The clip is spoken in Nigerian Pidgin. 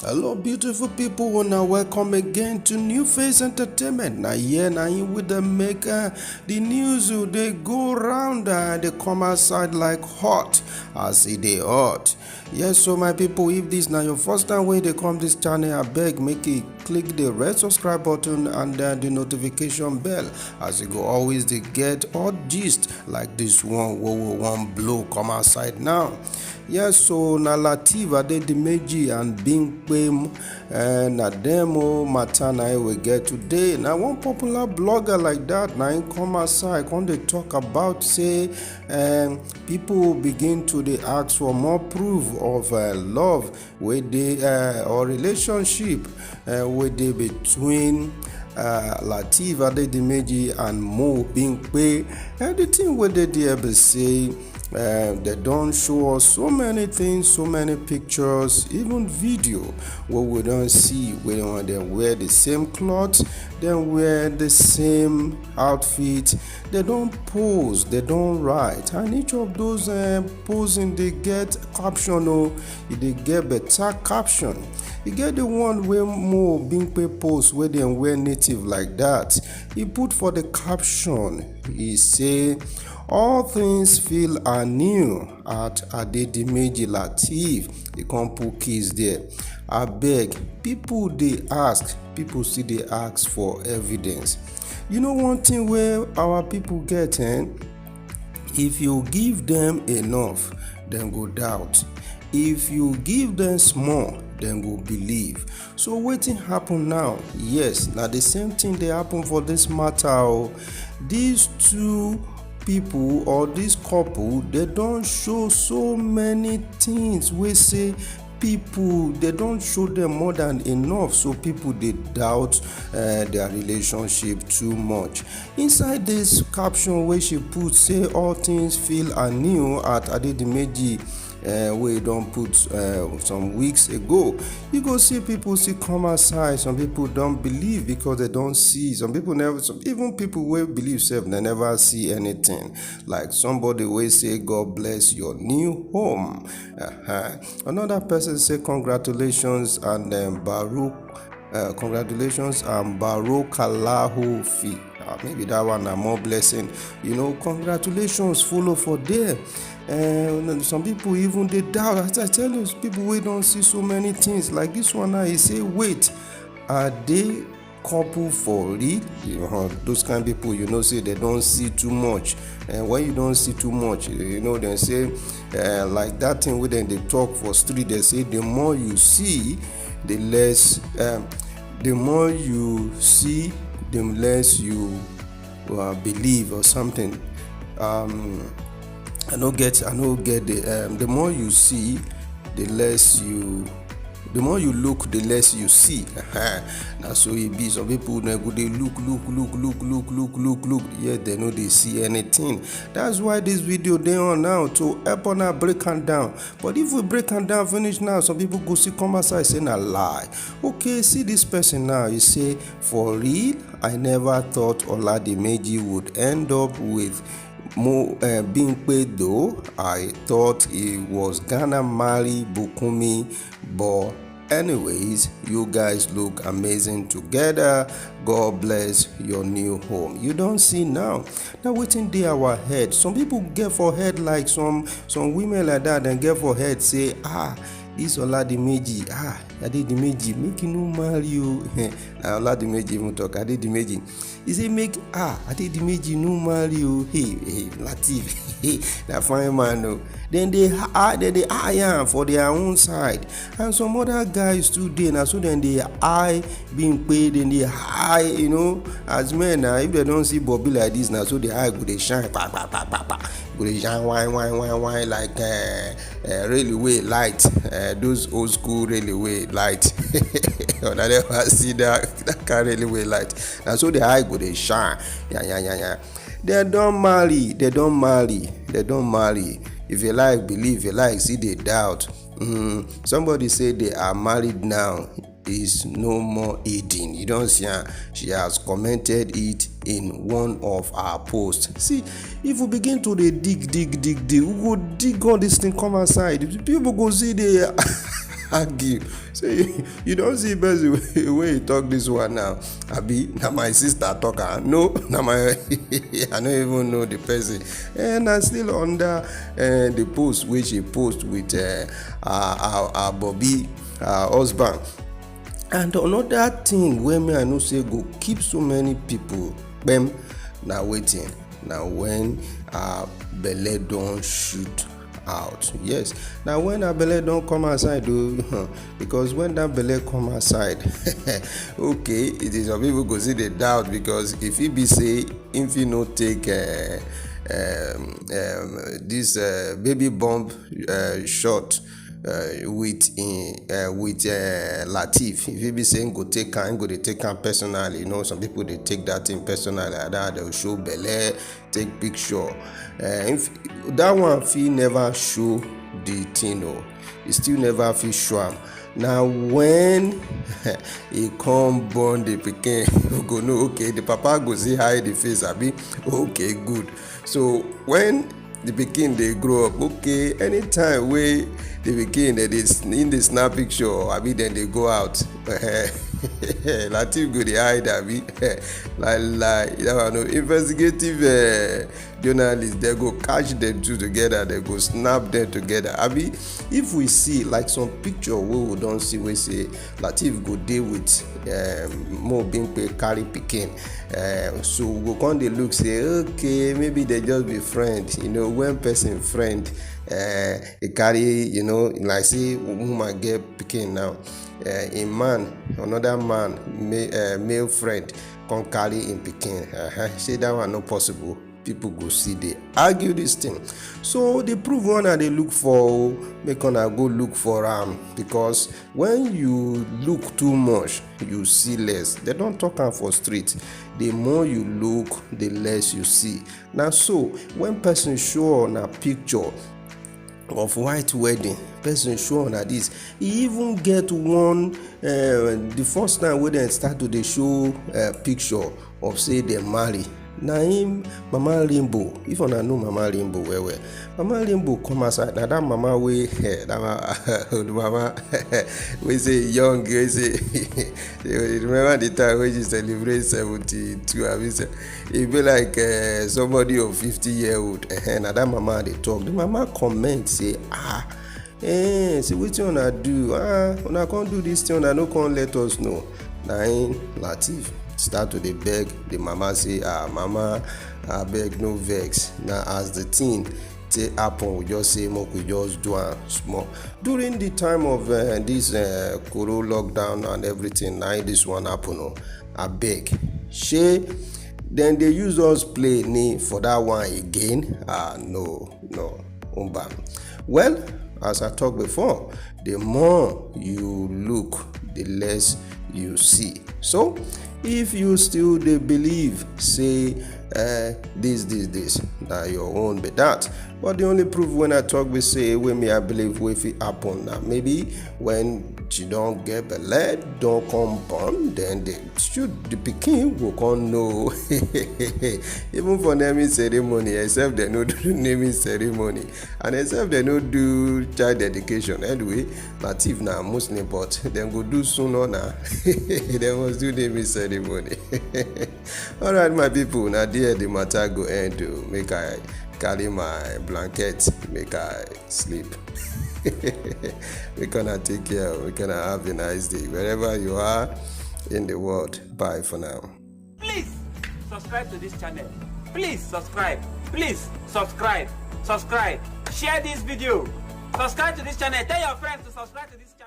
Hello, beautiful people. Now, welcome again to New Face Entertainment. Now, here, now, with the maker, the news they go round and they come outside like hot. I see they hot. Yes, so my people, if this now your first time when they come this channel, I beg make it click the red subscribe button and then the notification bell, as you go always they get all gist like this one where we want blow come outside now. Yes, so na Lateef Adedimeji and Bimpe na demo matter na we get today. Now one popular blogger like that now him come outside come dey talk about say people begin to dey ask for more proof of love wey dey or relationship wey dey between Lateef Adedimeji and Mo Bimpe. The thing wey dey there be say they don't show us so many things, so many pictures, even video where we don't see when they wear the same clothes, they wear the same outfit, they don't pose, they don't write, and each of those posing they get caption or they get better caption. You get the one where Mo Bimpe post where they wear native like that. He put for the caption, he say, all things feel anew at Adedimeji Lateef. They can't put keys there. I beg, people they ask, people still they ask for evidence. You know one thing where our people get, if you give them enough, then go doubt. If you give them small, then go believe. So wetin happen now? Yes, now the same thing they happen for this matter. These two people or this couple, they don't show so many things wey say people they don't show them more than enough, so people they doubt their relationship too much. Inside this caption where she put say all things feel anew at Adedimeji we don't put some weeks ago, you go see people still come outside. Some people don't believe because they don't see. Some people never, even people will believe self, they never see anything. Like somebody will say God bless your new home. Another person say congratulations and congratulations and Barokallahu fi. Maybe that one are more blessing. Congratulations follow for there. Some people even they doubt. As I tell you, people we don't see so many things like this one now. He say, wait, are they couple for real? Those kind of people, say they don't see too much. And when you don't see too much, they say like that thing where they talk for street. They say the more you see, the less. The more you see, the less you believe or something. I don't get the more you see, the more you look, the less you see. Now so it be. Some people they look, yet they know they see anything. That's why this video they on now to help on our break and down. But if we break and down finish now, some people go see come outside saying a lie. Okay, see this person now. You say for real, I never thought Oladimeji would end up with Mo Bimpe though. I thought he was gonna marry Bukumi, but anyways, you guys look amazing together. God bless your new home. You don't see now waiting there our head. Some people get for head like some women like that and get for head say this Oladimeji, Adedimeji, make you no marry you. Oladimeji even talk, Adedimeji. He say make Adedimeji no marry you. Hey, Lateef, that fine man no. Then they eye for their own side. And some other guys too there now, so then they eye being paid, then they eye, as men now, if they don't see Bobby like this now, so the eye go they shine, go they shine, wine like railway light, those old school railway light. I never see that kind of railway light. And so the eye go they shine. Yeah. They don't marry. If you like, believe. If you like, see, they doubt. Somebody say they are married now. Is no more eating. You don't see her. She has commented it in one of our posts. See, if we begin to dig, we go dig all this thing come outside. People go see argue. So you don't see person wey he talk this one now. Abi na my sister talk am. No, na my I don't even know the person. And I still under the post wey she post with our Bobby husband. And another thing wey me I know say go keep so many people kpem na wetin na when belle don shoot out. Yes, now when that belle don't come outside though, because when that belle come outside, okay, it is some people go see the doubt, because if he be say if he no take this baby bump shot with Lateef, if he be saying go take am personally, you know, some people they take that thing personally, that they'll show belle, take picture. If that one fee never show the thing, oh, he still never feel show am. Now when he come born the pikin, you go know, okay, the papa go see hide the face, abi, okay, good. So when the pikin they grow up, okay, anytime wey the pikin they in the snap picture, abi then they go out. Lateef go dey hide, abi, like you know, investigative journalists, they go catch them two together, they go snap them together. Abi, if we see like some picture we don't see, we say Lateef go dey with Mo Bimpe carry pikin, so we go come dey look say okay, maybe they just be friends, you know, when person friend he carry, you know, like say woman get pikin now, a man, another man, male friend come carry him pikin, say that one no possible. People go see they argue this thing. So the proof one that they look for, make una go look for because when you look too much, you see less. They don't talk am for street. The more you look, the less you see. Now so when person show on a picture of white wedding, person show on this, he even get one the first time when they start to dey show picture of say they marry. Na him Mama Rainbow, if una know Mama Rainbow well, Mama Rainbow come outside. Na that mama wey that old mama we say young, we say remember the time when she celebrate 72, I mean, it be like somebody of 50-year-old. Na that mama dey talk. The mama comment say see wetin una do, una can't do this thing, una no come let us know. Na him Lateef start to dey beg the mama, say mama abeg no vex, na as the thing take happen we just say make we just do am small. During the time of this Koro lockdown and everything, na this one happen. Abeg shey then they use us play ni for that one again? No umba. Well, as I talked before, the more you look, the less you see. So if you still dey believe say this na your own be that, but the only proof when I talk we say wey me I believe wey fit happen na maybe when she don get belle, don come born, then the pikin go come know. Even for naming ceremony, except they no do naming ceremony, and except they no do child dedication. Anyway, Lateef na Muslim, but dem go do sooner na. They must do naming ceremony. Alright, my people, na there the matter go end to make I carry my blanket, make I sleep. We gonna take care, we gonna have a nice day wherever you are in the world. Bye for now. Please subscribe to this channel. Please subscribe. Please subscribe. Share this video. Subscribe to this channel. Tell your friends to subscribe to this channel.